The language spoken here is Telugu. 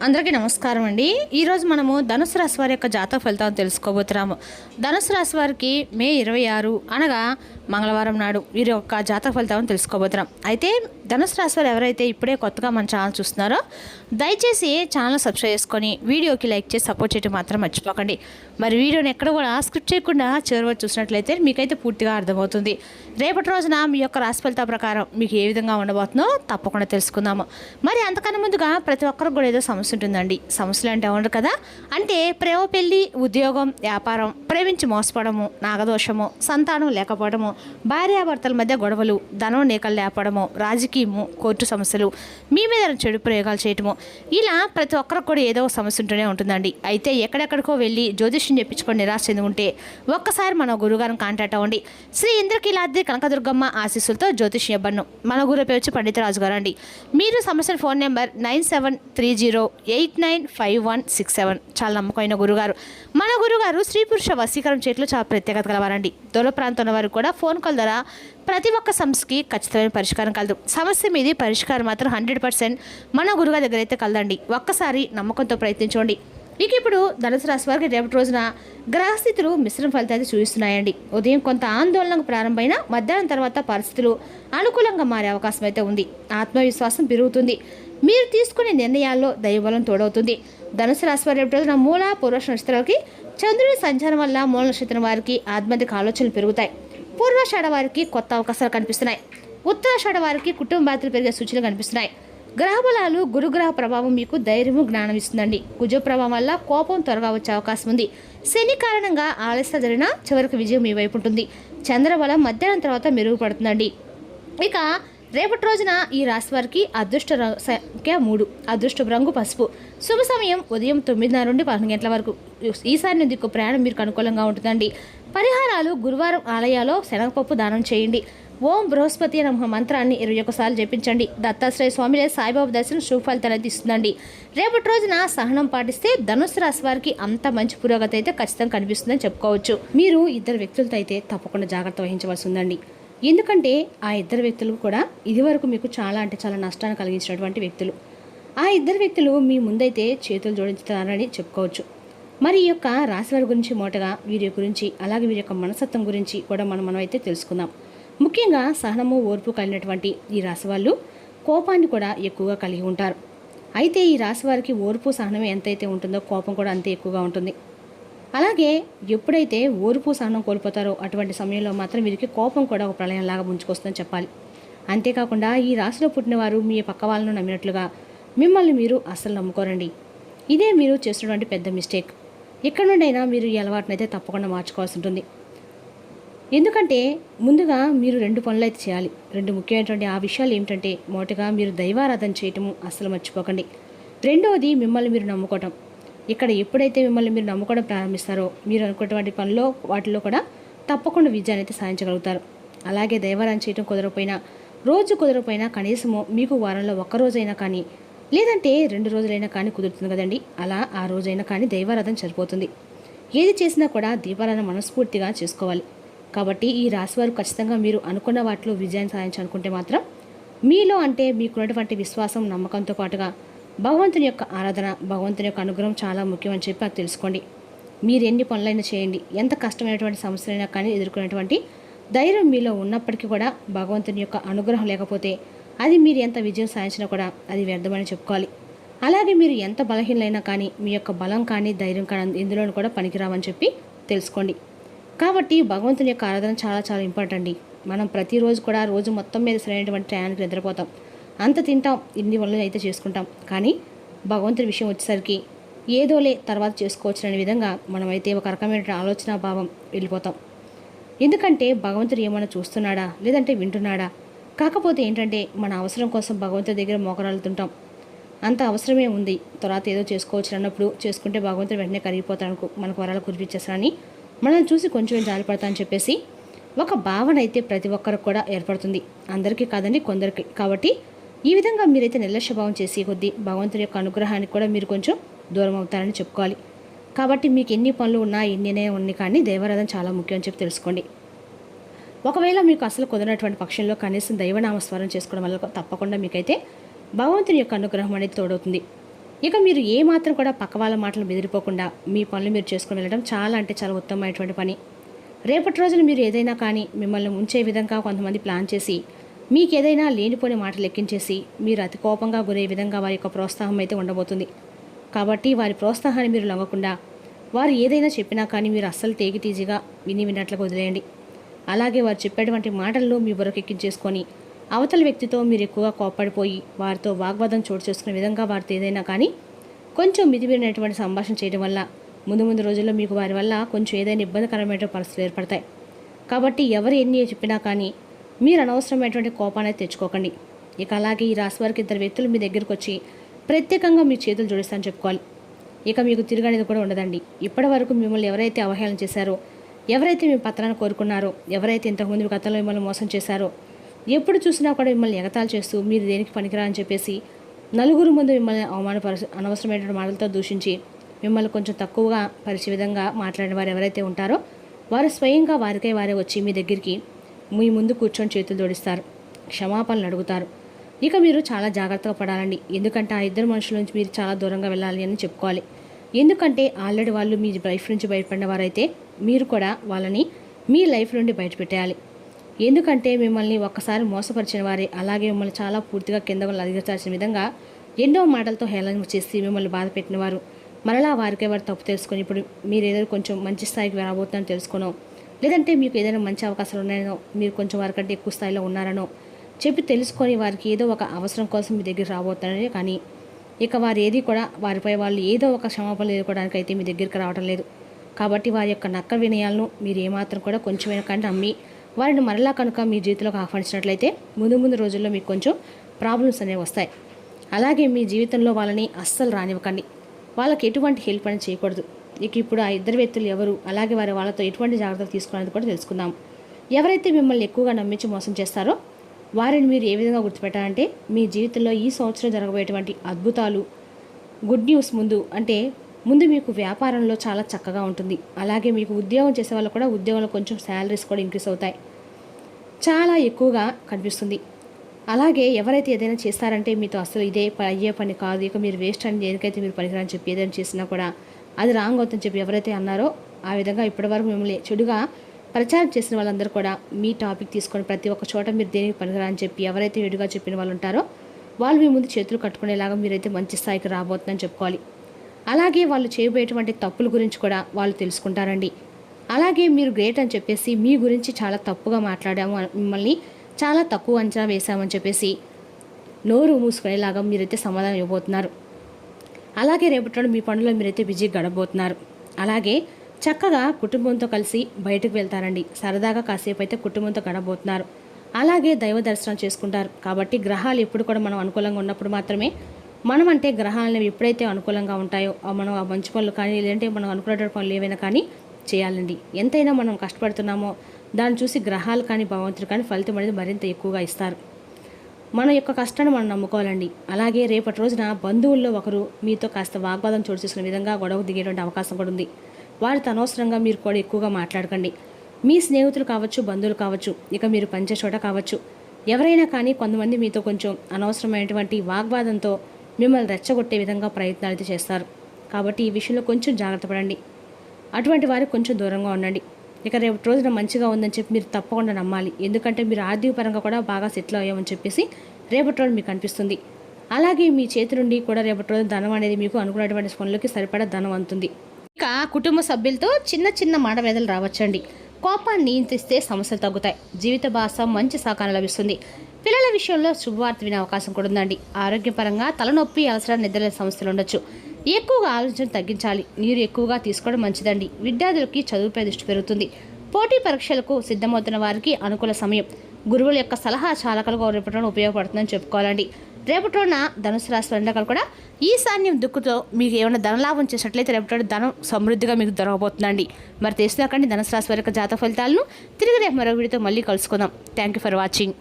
అందరికీ నమస్కారం అండి. ఈరోజు మనము ధనుసు రాశి వారి యొక్క జాతక ఫలితాలను తెలుసుకోబోతున్నాము. ధనుసు రాశి వారికి మే 26 అనగా మంగళవారం నాడు వీరి యొక్క జాతక ఫలితాలను తెలుసుకోబోతున్నాం. అయితే ధనుసు రాశి వారు ఎవరైతే ఇప్పుడే కొత్తగా మన ఛానల్ చూస్తున్నారో దయచేసి ఛానల్ సబ్స్క్రైబ్ చేసుకొని వీడియోకి లైక్ చేసి సపోర్ట్ చేయడం మాత్రం మర్చిపోకండి. మరి వీడియోని ఎక్కడ కూడా స్క్రిప్ట్ చేయకుండా చివరి వరకు చూసినట్లయితే మీకైతే పూర్తిగా అర్థమవుతుంది. రేపటి రోజున మీ యొక్క రాశి ఫలితాల ప్రకారం మీకు ఏ విధంగా ఉండబోతుందో తప్పకుండా తెలుసుకుందాము. మరి అంతకన్నా ముందుగా ప్రతి ఒక్కరికి కూడా ఏదో సమస్య ఉంటుందండి. సమస్యలు అంటే ఉండరు కదా, అంటే ప్రేమ, పెళ్లి, ఉద్యోగం, వ్యాపారం, ప్రేమించి మోసపోవడము, నాగదోషము, సంతానం లేకపోవడము, భార్యాభర్తల మధ్య గొడవలు, ధనం నీకలు లేపడము, రాజకీయము, కోర్టు సమస్యలు, మీ మీద చెడు ప్రయోగాలు చేయటము, ఇలా ప్రతి ఒక్కరికి కూడా ఏదో సమస్య ఉంటూనే ఉంటుందండి. అయితే ఎక్కడెక్కడికో వెళ్ళి జ్యోతిష్యం చెప్పించుకొని నిరాశ చెంది ఉంటే ఒక్కసారి మన గురుగారిని కాంటాక్ట్ అవ్వండి. శ్రీ ఇంద్రకీలాద్రి కనకదుర్గమ్మ ఆశీస్సులతో జ్యోతిష్యం ఇవ్వను. మన గురు పేరు వచ్చి పండితరాజు గారు అండి. మీరు సమస్యల ఫోన్ నెంబర్ 9730895167. చాలా నమ్మకమైన గురుగారు. మన గురుగారు స్త్రీ పురుష వశీకరణ చేతిలో చాలా ప్రత్యేకత కలవారండి. దూర ప్రాంతంలో వారు కూడా ఫోన్ కాల్ ద్వారా ప్రతి ఒక్క సమస్యకి ఖచ్చితమైన పరిష్కారం కలదు. సమస్య మీది పరిష్కారం మాత్రం 100% మన గురుగారి దగ్గర అయితే కలదండి. ఒక్కసారి నమ్మకంతో ప్రయత్నించండి. ఇక ఇప్పుడు ధనుసు రాశి వారికి రేపటి రోజున గ్రహస్థితులు మిశ్రమ ఫలితాలు చూపిస్తున్నాయండి. ఉదయం కొంత ఆందోళనకు ప్రారంభమైన మధ్యాహ్నం తర్వాత పరిస్థితులు అనుకూలంగా మారే అవకాశం అయితే ఉంది. ఆత్మవిశ్వాసం పెరుగుతుంది. మీరు తీసుకునే నిర్ణయాల్లో దైవబలం తోడవుతుంది. ధనుసు రాశి వారి రేపటి రోజున మూల పూర్వష నక్షత్రాలకి చంద్రుడి సంచారం వల్ల మూల నక్షత్రం వారికి ఆత్మధిక ఆలోచనలు పెరుగుతాయి. పూర్వాషాఢ వారికి కొత్త అవకాశాలు కనిపిస్తున్నాయి. ఉత్తరాషాఢ వారికి కుటుంబ బాధ్యతలు పెరిగే సూచనలు కనిపిస్తున్నాయి. గ్రహబలాలు గురుగ్రహ ప్రభావం మీకు ధైర్యము, జ్ఞానం ఇస్తుందండి. కుజ ప్రభావం వల్ల కోపం త్వరగా వచ్చే అవకాశం ఉంది. శని కారణంగా ఆలస్యం జరిగినా చివరికి విజయం మీ వైపు ఉంటుంది. చంద్రబలం మధ్యాహ్నం తర్వాత మెరుగుపడుతుందండి. ఇక రేపటి రోజున ఈ రాశి వారికి అదృష్ట సంఖ్య 3, అదృష్ట రంగు పసుపు, శుభ సమయం ఉదయం 9:30 నుండి 11 గంటల వరకు. ఈసారి దిక్కు ప్రయాణం మీకు అనుకూలంగా ఉంటుందండి. పరిహారాలు గురువారం ఆలయాల్లో శనగపప్పు దానం చేయండి. ఓం బృహస్పతి నమః మంత్రాన్ని 21 సార్లు జపించండి. దత్తాశ్రయ స్వామి లేదా సాయిబాబా దర్శనం శుభ ఫలితాలు ఇస్తుందండి. రేపటి రోజున సహనం పాటిస్తే ధనుసు రాశి వారికి అంత మంచి పురోగతి అయితే ఖచ్చితంగా కనిపిస్తుందని చెప్పుకోవచ్చు. మీరు ఇద్దరు వ్యక్తులతో అయితే తప్పకుండా జాగ్రత్త వహించవలసి ఉందండి. ఎందుకంటే ఆ ఇద్దరు వ్యక్తులు కూడా ఇదివరకు మీకు చాలా అంటే చాలా నష్టాన్ని కలిగించినటువంటి వ్యక్తులు. ఆ ఇద్దరు వ్యక్తులు మీ ముందైతే చేతులు జోడించుతారని చెప్పుకోవచ్చు. మరి ఈ యొక్క రాశి వారి గురించి మోటగా వీరి గురించి అలాగే వీరి యొక్క మనస్తత్వం గురించి కూడా మనం అయితే తెలుసుకుందాం. ముఖ్యంగా సహనము, ఓర్పు కలిగినటువంటి ఈ రాశి వాళ్ళు కోపాన్ని కూడా ఎక్కువగా కలిగి ఉంటారు. అయితే ఈ రాశి వారికి ఓర్పు, సహనం ఎంతైతే ఉంటుందో కోపం కూడా అంతే ఎక్కువగా ఉంటుంది. అలాగే ఎప్పుడైతే ఓర్పు, సహనం కోల్పోతారో అటువంటి సమయంలో మాత్రం వీరికి కోపం కూడా ఒక ప్రళయంలాగా ముంచుకొస్తుందని చెప్పాలి. అంతేకాకుండా ఈ రాశిలో పుట్టిన వారు మీ పక్క వాళ్ళను నమ్మినట్లుగా మిమ్మల్ని మీరు అస్సలు నమ్ముకోరండి. ఇదే మీరు చేస్తున్నటువంటి పెద్ద మిస్టేక్. ఎక్కడి నుండైనా మీరు ఈ అలవాటునైతే తప్పకుండా మార్చుకోవాల్సి ఉంటుంది. ఎందుకంటే ముందుగా మీరు 2 పనులు అయితే చేయాలి. 2 ముఖ్యమైనటువంటి ఆ విషయాలు ఏమిటంటే, మొదటగా మీరు దైవారాధన చేయటము అస్సలు మర్చిపోకండి. రెండవది మిమ్మల్ని మీరు నమ్ముకోవటం. ఇక్కడ ఎప్పుడైతే మిమ్మల్ని మీరు నమ్ముకోవడం ప్రారంభిస్తారో మీరు అనుకున్నటువంటి పనిలో వాటిలో కూడా తప్పకుండా విజయాన్ని అయితే సాధించగలుగుతారు. అలాగే దైవారాధన చేయటం రోజు కుదరకపోయినా కనీసము మీకు వారంలో 1 రోజైనా కానీ లేదంటే 2 రోజులైనా కానీ కుదురుతుంది కదండి. అలా ఆ రోజైనా కానీ దైవారాధన సరిపోతుంది. ఏది చేసినా కూడా దీపారాధన మనస్ఫూర్తిగా చేసుకోవాలి. కాబట్టి ఈ రాశివారు ఖచ్చితంగా మీరు అనుకున్న వాటిలో విజయాన్ని సాధించాలనుకుంటే మాత్రం మీలో అంటే మీకున్నటువంటి విశ్వాసం, నమ్మకంతో పాటుగా భగవంతుని యొక్క ఆరాధన, భగవంతుని యొక్క అనుగ్రహం చాలా ముఖ్యం అని చెప్పి అది తెలుసుకోండి. మీరు ఎన్ని పనులైనా చేయండి, ఎంత కష్టమైనటువంటి సమస్యలైనా కానీ ఎదుర్కొనేటువంటి ధైర్యం మీలో ఉన్నప్పటికీ కూడా భగవంతుని యొక్క అనుగ్రహం లేకపోతే అది మీరు ఎంత విజయం సాధించినా కూడా అది వ్యర్థమని చెప్పుకోవాలి. అలాగే మీరు ఎంత బలహీనైనా కానీ మీ యొక్క బలం కానీ ధైర్యం కానీ ఇందులోనూ కూడా పనికిరావని చెప్పి తెలుసుకోండి. కాబట్టి భగవంతుని యొక్క ఆరాధన చాలా చాలా ఇంపార్టెంట్ అండి. మనం ప్రతిరోజు కూడా రోజు మొత్తం మీద సరైనటువంటి టయానికి నిద్రపోతాం, అంత తింటాం, ఇన్ని వల్ల అయితే చేసుకుంటాం. కానీ భగవంతుని విషయం వచ్చేసరికి ఏదోలే తర్వాత చేసుకోవచ్చు అనే విధంగా మనమైతే ఒక రకమైన ఆలోచన భావం వెళ్ళిపోతాం. ఎందుకంటే భగవంతుడు ఏమైనా చూస్తున్నాడా లేదంటే వింటున్నాడా? కాకపోతే ఏంటంటే మన అవసరం కోసం భగవంతుడి దగ్గర మోకరాలుతుంటాం. అంత అవసరమే ఉంది, తర్వాత ఏదో చేసుకోవచ్చు అన్నప్పుడు చేసుకుంటే భగవంతుడు వెంటనే కరిగిపోతాడు, మనకు వరాలు కురిపించేస్తారని మనల్ని చూసి కొంచెం జాలిపడతా అని చెప్పేసి ఒక భావన అయితే ప్రతి ఒక్కరికి కూడా ఏర్పడుతుంది. అందరికీ కాదండి, కొందరికి. కాబట్టి ఈ విధంగా మీరైతే నిర్లక్ష్య భావం చేసి కొద్దీ భగవంతుడి యొక్క అనుగ్రహానికి కూడా మీరు కొంచెం దూరం అవుతారని చెప్పుకోవాలి. కాబట్టి మీకు ఎన్ని పనులు ఉన్నా ఎన్నినే ఉన్నాయి కానీ దైవారాధన చాలా ముఖ్యం అని చెప్పి తెలుసుకోండి. ఒకవేళ మీకు అసలు కుదరనటువంటి పక్షంలో కనీసం దైవనామస్మరణ చేసుకోవడం వల్ల తప్పకుండా మీకైతే భగవంతుని యొక్క అనుగ్రహం అనేది తోడవుతుంది. ఇక మీరు ఏ మాత్రం కూడా పక్క వాళ్ళ మాటలు బెదిరిపోకుండా మీ పనులు మీరు చేసుకుని వెళ్ళడం చాలా అంటే చాలా ఉత్తమమైనటువంటి పని. రేపటి రోజున మీరు ఏదైనా కానీ మిమ్మల్ని ఉంచే విధంగా కొంతమంది ప్లాన్ చేసి మీకు ఏదైనా లేనిపోని మాటలు ఎక్కించేసి మీరు అతి కోపంగా గురే విధంగా వారి యొక్క ప్రోత్సాహం అయితే ఉండబోతుంది. కాబట్టి వారి ప్రోత్సాహాన్ని మీరు లొంగకుండా వారు ఏదైనా చెప్పినా కానీ మీరు అస్సలు తేగితీజీగా విన్నట్లుగా వదిలేయండి. అలాగే వారు చెప్పేటువంటి మాటల్లో మీ బుర్రకెక్కించేసుకొని అవతల వ్యక్తితో మీరు ఎక్కువగా కోప్పడిపోయి వారితో వాగ్వాదం చోటు చేసుకునే విధంగా వారితో ఏదైనా కానీ కొంచెం మితిమీరినటువంటి సంభాషణ చేయడం వల్ల ముందు రోజుల్లో మీకు వారి వల్ల కొంచెం ఏదైనా ఇబ్బందికరమైన పరిస్థితులు ఏర్పడతాయి. కాబట్టి ఎవరు ఎన్ని చెప్పినా కానీ మీరు అనవసరమైనటువంటి కోపాన్ని తెచ్చుకోకండి. ఇక అలాగే ఈ రాశి వారికి 2 వ్యక్తులు మీ దగ్గరకు వచ్చి ప్రత్యేకంగా మీ చేతులు జోడిస్తారని చెప్పుకోవాలి. ఇక మీకు తిరగనేది కూడా ఉండదండి. ఇప్పటి వరకు మిమ్మల్ని ఎవరైతే అవహేళన చేశారో, ఎవరైతే మీ పత్రాన్ని కోరుకున్నారో, ఎవరైతే ఇంతకుముందు గతంలో మిమ్మల్ని మోసం చేశారో, ఎప్పుడు చూసినా కూడా మిమ్మల్ని ఎగతాళి చేస్తూ మీరు దేనికి పనికిరా అని చెప్పేసి నలుగురు ముందు మిమ్మల్ని అనవసరమైనటువంటి మాటలతో దూషించి మిమ్మల్ని కొంచెం తక్కువగా పరిచే విధంగా మాట్లాడిన వారు ఎవరైతే ఉంటారో వారు స్వయంగా వారికై వారే వచ్చి మీ దగ్గరికి మీ ముందు కూర్చొని చేతులు జోడిస్తారు, క్షమాపణలు అడుగుతారు. ఇక మీరు చాలా జాగ్రత్తగా పడాలండి. ఎందుకంటే ఆ 2 మనుషుల నుంచి మీరు చాలా దూరంగా వెళ్ళాలి అని చెప్పుకోవాలి. ఎందుకంటే ఆల్రెడీ వాళ్ళు మీ లైఫ్ నుంచి బయటపడిన వారైతే మీరు కూడా వాళ్ళని మీ లైఫ్ నుండి బయటపెట్టేయాలి. ఎందుకంటే మిమ్మల్ని ఒక్కసారి మోసపరిచిన వారే అలాగే మిమ్మల్ని చాలా పూర్తిగా కింద అదిగచాల్సిన విధంగా ఎన్నో మాటలతో హేళన చేసి మిమ్మల్ని బాధ పెట్టిన వారు మరలా వారికే వారు తప్పు తెలుసుకొని ఇప్పుడు మీరు ఏదైనా కొంచెం మంచి స్థాయికి రాబోతున్నారని తెలుసుకోనో, లేదంటే మీకు ఏదైనా మంచి అవకాశాలు ఉన్నాయనో, మీరు కొంచెం వారికంటే ఎక్కువ స్థాయిలో ఉన్నారనో చెప్పి తెలుసుకొని వారికి ఏదో ఒక అవసరం కోసం మీ దగ్గర రాబోతున్నారని, కానీ ఇక వారు ఏది కూడా వారిపై వాళ్ళు ఏదో ఒక క్షమాపణలు ఎదుర్కోవడానికి అయితే మీ దగ్గరికి రావడం లేదు. కాబట్టి వారి యొక్క నక్క వినయాలను మీరు ఏమాత్రం కూడా కొంచెమైనా కానీ నమ్మి వారిని మరలా కనుక మీ జీవితంలోకి ఆహ్వానించినట్లయితే ముందు రోజుల్లో మీకు కొంచెం ప్రాబ్లమ్స్ అనేవి వస్తాయి. అలాగే మీ జీవితంలో వాళ్ళని అస్సలు రానివ్వకండి. వాళ్ళకి ఎటువంటి హెల్ప్ అని చేయకూడదు. ఇక ఇప్పుడు ఆ 2 వ్యక్తులు ఎవరు, అలాగే వాళ్ళతో ఎటువంటి జాగ్రత్తలు తీసుకోవాలని కూడా తెలుసుకుందాం. ఎవరైతే మిమ్మల్ని ఎక్కువగా నమ్మించి మోసం చేస్తారో వారిని మీరు ఏ విధంగా గుర్తుపెట్టాలంటే మీ జీవితంలో ఈ సంవత్సరం జరగబోయేటువంటి అద్భుతాలు గుడ్ న్యూస్ ముందు మీకు వ్యాపారంలో చాలా చక్కగా ఉంటుంది. అలాగే మీకు ఉద్యోగం చేసే వాళ్ళు కూడా ఉద్యోగంలో కొంచెం శాలరీస్ కూడా ఇంక్రీస్ అవుతాయి, చాలా ఎక్కువగా కనిపిస్తుంది. అలాగే ఎవరైతే ఏదైనా చేస్తారంటే మీతో అసలు ఇదే అయ్యే పని కాదు, ఇక మీరు వేస్ట్ అని దేనికైతే మీరు పనికిరాని చెప్పి ఏదైనా చేసినా కూడా అది రాంగ్ అవుతుందని చెప్పి ఎవరైతే అన్నారో ఆ విధంగా ఇప్పటివరకు మిమ్మల్ని చెడుగా ప్రచారం చేసిన వాళ్ళందరూ కూడా మీ టాపిక్ తీసుకొని ప్రతి ఒక్క చోట మీరు దేనికి పనికిరా అని చెప్పి ఎవరైతే ఎడుగా చెప్పిన వాళ్ళు ఉంటారో వాళ్ళు మీ ముందు చేతులు కట్టుకునేలాగా మీరైతే మంచి స్థాయికి రాబోతుందని చెప్పుకోవాలి. అలాగే వాళ్ళు చేయబోయేటువంటి తప్పుల గురించి కూడా వాళ్ళు తెలుసుకుంటారండి. అలాగే మీరు గ్రేట్ అని చెప్పేసి మీ గురించి చాలా తప్పుగా మాట్లాడాము, మిమ్మల్ని చాలా తక్కువ అంచనా వేశామని చెప్పేసి నోరు మూసుకునేలాగా మీరైతే సమాధానం ఇవ్వబోతున్నారు. అలాగే రేపటి మీ పనుల్లో మీరైతే బిజీ గడబోతున్నారు. అలాగే చక్కగా కుటుంబంతో కలిసి బయటకు వెళ్తారండి. సరదాగా కాసేపు అయితే కుటుంబంతో గడబోతున్నారు. అలాగే దైవ దర్శనం చేసుకుంటారు. కాబట్టి గ్రహాలు ఎప్పుడు కూడా మనం అనుకూలంగా ఉన్నప్పుడు మాత్రమే మనం గ్రహాలను ఎప్పుడైతే అనుకూలంగా ఉంటాయో మనం ఆ మంచి పనులు కానీ లేదంటే మనం అనుకునే పనులు ఏవైనా కానీ చేయాలండి. ఎంతైనా మనం కష్టపడుతున్నామో దాన్ని చూసి గ్రహాలు కానీ భగవంతుడు కానీ ఫలితం అనేది మరింత ఎక్కువగా ఇస్తారు. మన యొక్క కష్టాన్ని మనం నమ్ముకోవాలండి. అలాగే రేపటి రోజున బంధువుల్లో ఒకరు మీతో కాస్త వాగ్వాదం చోటు చేసుకునే విధంగా గొడవ దిగేటువంటి అవకాశం కూడా ఉంది. వారితో అనవసరంగా మీరు కూడా ఎక్కువగా మాట్లాడకండి. మీ స్నేహితులు కావచ్చు, బంధువులు కావచ్చు, ఇక మీరు పనిచే చోట కావచ్చు, ఎవరైనా కానీ కొంతమంది మీతో కొంచెం అనవసరమైనటువంటి వాగ్వాదంతో మిమ్మల్ని రెచ్చగొట్టే విధంగా ప్రయత్నాలు అయితే చేస్తారు. కాబట్టి ఈ విషయంలో కొంచెం జాగ్రత్త పడండి. అటువంటి వారికి కొంచెం దూరంగా ఉండండి. ఇక రేపటి రోజున మంచిగా ఉందని చెప్పి మీరు తప్పకుండా నమ్మాలి. ఎందుకంటే మీరు ఆర్థిక పరంగా కూడా బాగా సెటిల్ అయ్యామని చెప్పేసి రేపటి రోజు మీకు అనిపిస్తుంది. అలాగే మీ చేతి నుండి కూడా రేపటి రోజు ధనం అనేది మీకు అనుకున్నటువంటి పనులకి సరిపడా ధనం అందుతుంది. ఇక కుటుంబ సభ్యులతో చిన్న మాటవేదలు రావచ్చండి. కోపాన్ని నియంత్రిస్తే సమస్యలు తగ్గుతాయి. జీవిత భాష మంచి సహకారం లభిస్తుంది. పిల్లల విషయంలో శుభవార్త వినే అవకాశం కూడా ఉందండి. ఆరోగ్యపరంగా తలనొప్పి, అలసట, నిద్రలేని సమస్యలు ఉండొచ్చు. ఎక్కువగా ఆలోచన తగ్గించాలి. నీరు ఎక్కువగా తీసుకోవడం మంచిదండి. విద్యార్థులకి చదువుపై దృష్టి పెరుగుతుంది. పోటీ పరీక్షలకు సిద్ధమవుతున్న వారికి అనుకూల సమయం. గురువుల యొక్క సలహా చాలా కలుగా రేపటి ఉపయోగపడుతుందని చెప్పుకోవాలండి. రేపటి రోజున ధనుసు రాశి వారు కూడా ఈశాన్యం దుక్కుతో మీకు ఏమైనా ధనలాభం చేసినట్లయితే రేపటి ధనం సమృద్ధిగా మీకు దొరకబోతుందండి. మరి తెలుసుకుండి ధనుసు రాశి వారి యొక్క జాతక ఫలితాలను తిరిగి రేపు మరో వీడియోతో మళ్ళీ కలుసుకుందాం. Thank you for watching.